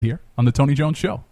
here on the Tony Jones Show.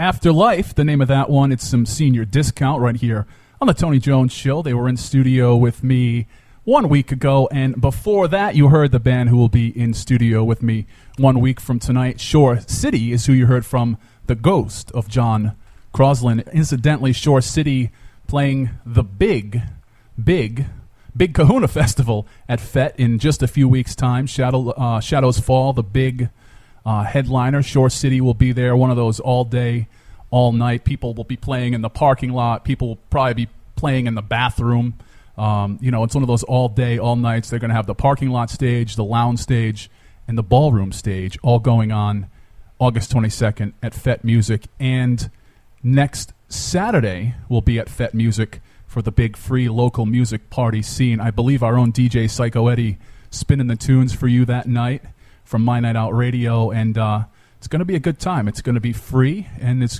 Afterlife, the name of that one. It's some senior discount right here on the Tony Jones Show. They were in studio with me 1 week ago, and before that, you heard the band who will be in studio with me 1 week from tonight. Shore City is who you heard from, the ghost of John Crosland. Incidentally, Shore City playing the big Kahuna Festival at FET in just a few weeks' time. Shadows Fall, the big headliner. Shore City will be there, one of those all day, all night. People will be playing in the parking lot. People will probably be playing in the bathroom. It's one of those all day, all nights. They're going to have the parking lot stage, the lounge stage, and the ballroom stage all going on August 22nd at FET Music. And next Saturday we'll be at FET Music for the big free local music party scene. I believe our own DJ Psycho Eddie spinning the tunes for you that night from My Night Out Radio, and it's going to be a good time. It's going to be free, and it's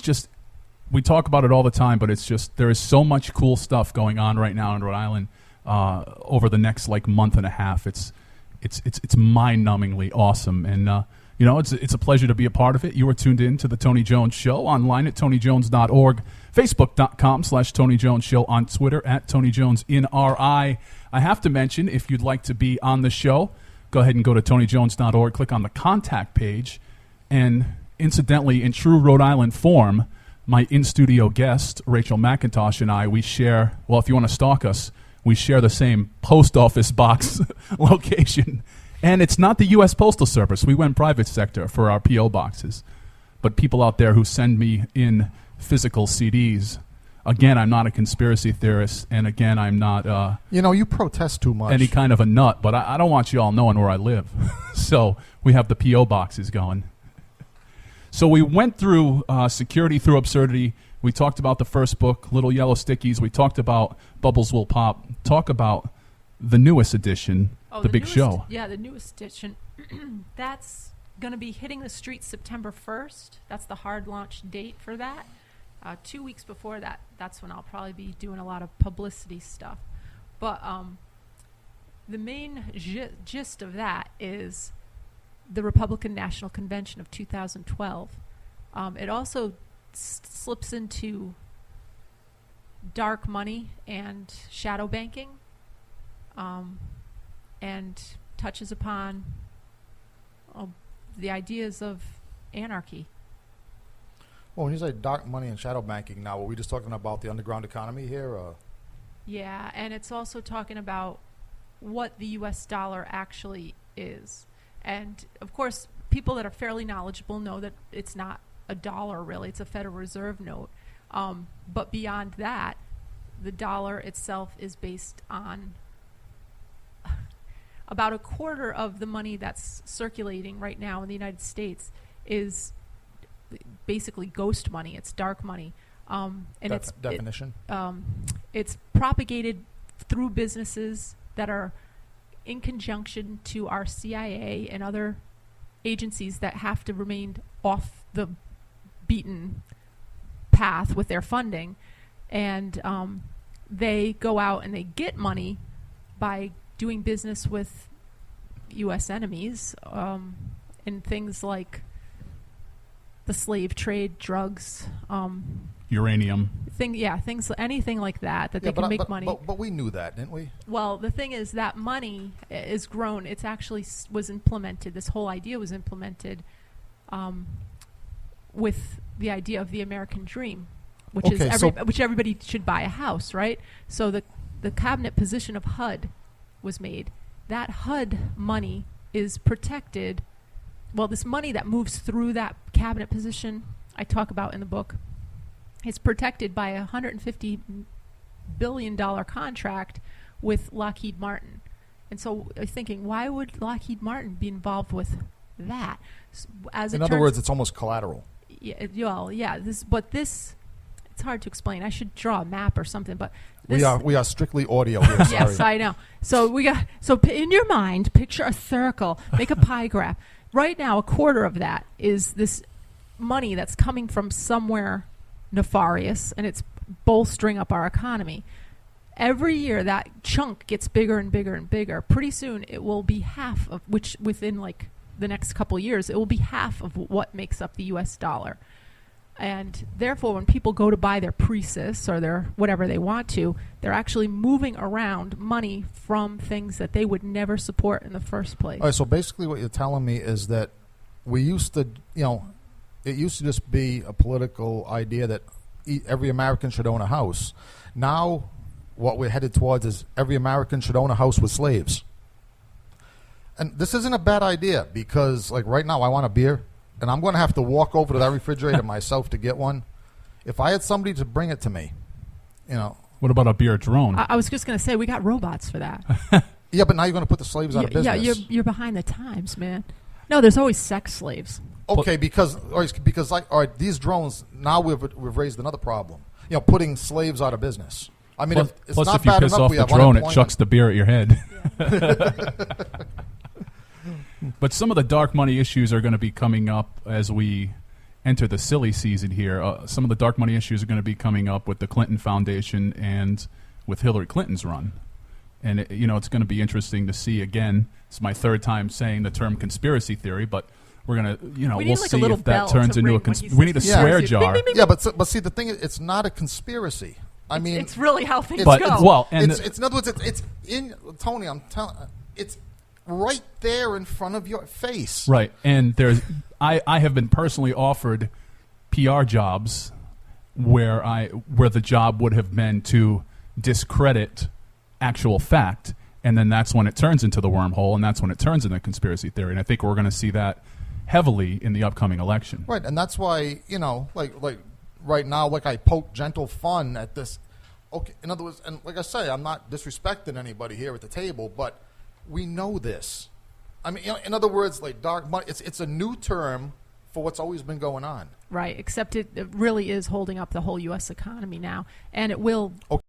just, we talk about it all the time, but it's just, there is so much cool stuff going on right now in Rhode Island over the next month and a half. It's mind-numbingly awesome, and it's a pleasure to be a part of it. You are tuned in to the Tony Jones Show online at TonyJones.org, Facebook.com/Tony Jones Show, on Twitter at Tony Jones NRI. I have to mention, if you'd like to be on the show, go ahead and go to TonyJones.org, click on the contact page, and incidentally, in true Rhode Island form, my in-studio guest, Rachel McIntosh, and I, we share, well, if you want to stalk us, we share the same post office box location. And it's not the U.S. Postal Service. We went private sector for our P.O. boxes. But people out there who send me in physical CDs, again, I'm not a conspiracy theorist, and again, I'm not... you protest too much. Any kind of a nut, but I don't want you all knowing where I live. So we have the P.O. boxes going. So we went through Security Through Absurdity. We talked about the first book, Little Yellow Stickies. We talked about Bubbles Will Pop. Talk about the newest edition, the Big Show. Yeah, the newest edition. That's going to be hitting the streets September 1st. That's the hard launch date for that. 2 weeks before that, that's when I'll probably be doing a lot of publicity stuff. But the main gist of that is the Republican National Convention of 2012. It also slips into dark money and shadow banking, and touches upon the ideas of anarchy. Well, when you say dark money and shadow banking now, are we just talking about the underground economy here? Yeah, and it's also talking about what the U.S. dollar actually is. And, of course, people that are fairly knowledgeable know that it's not a dollar, really. It's a Federal Reserve note. But beyond that, the dollar itself is based on about a quarter of the money that's circulating right now in the United States is basically ghost money. It's dark money. And definition? It's propagated through businesses that are in conjunction to our CIA and other agencies that have to remain off the beaten path with their funding. And they go out and they get money by doing business with U.S. enemies in things like the slave trade, drugs, uranium. Anything like that they can make money. But we knew that, didn't we? Well, the thing is that money is grown. It's actually was implemented. This whole idea was implemented with the idea of the American dream, which which everybody should buy a house, right? So the cabinet position of HUD was made. That HUD money is protected. Well, this money that moves through that cabinet position, I talk about in the book, is protected by a $150 billion contract with Lockheed Martin. And so I was thinking, why would Lockheed Martin be involved with that? In other words, it's almost collateral. Yeah. This it's hard to explain. I should draw a map or something, but we are strictly audio here. Sorry. Yes, I know. So in your mind, picture a circle, make a pie graph. Right now, a quarter of that is this money that's coming from somewhere nefarious, and it's bolstering up our economy. Every year, that chunk gets bigger and bigger and bigger. Pretty soon, it will be half of which within the next couple of years, it will be half of what makes up the U.S. dollar. And therefore, when people go to buy their Prius or their whatever they want to, they're actually moving around money from things that they would never support in the first place. All right, so basically what you're telling me is that we used to, it used to just be a political idea that every American should own a house. Now what we're headed towards is every American should own a house with slaves. And this isn't a bad idea because, like, right now I want a beer, and I'm going to have to walk over to that refrigerator myself to get one. If I had somebody to bring it to me, What about a beer drone? I was just going to say, we got robots for that. Yeah, but now you're going to put the slaves out of business. Yeah, you're behind the times, man. No, there's always sex slaves. Okay, because these drones, now we've raised another problem. Putting slaves out of business. I mean, it's plus not if you bad piss enough off we the have drone, it unemployment. chucks the beer at your head. But some of the dark money issues are going to be coming up as we enter the silly season here. Some of the dark money issues are going to be coming up with the Clinton Foundation and with Hillary Clinton's run. And, it's going to be interesting to see, again, it's my third time saying the term conspiracy theory, but we're going to, we'll see if that turns into a we need a swear jar. Yeah, but see, the thing is, it's not a conspiracy. I mean, it's really how things go. Well, it's in other words, it's in Tony. I'm telling, it's right there in front of your face. Right, and I have been personally offered PR jobs where the job would have been to discredit actual fact, and then that's when it turns into the wormhole, and that's when it turns into conspiracy theory. And I think we're going to see that heavily in the upcoming election. Right, and that's why like right now, like I poke gentle fun at this. Okay, in other words, and like I say, I'm not disrespecting anybody here at the table, but we know this. I mean, in other words, like dark money, it's a new term for what's always been going on. Right, except it really is holding up the whole U.S. economy now, and it will. Okay.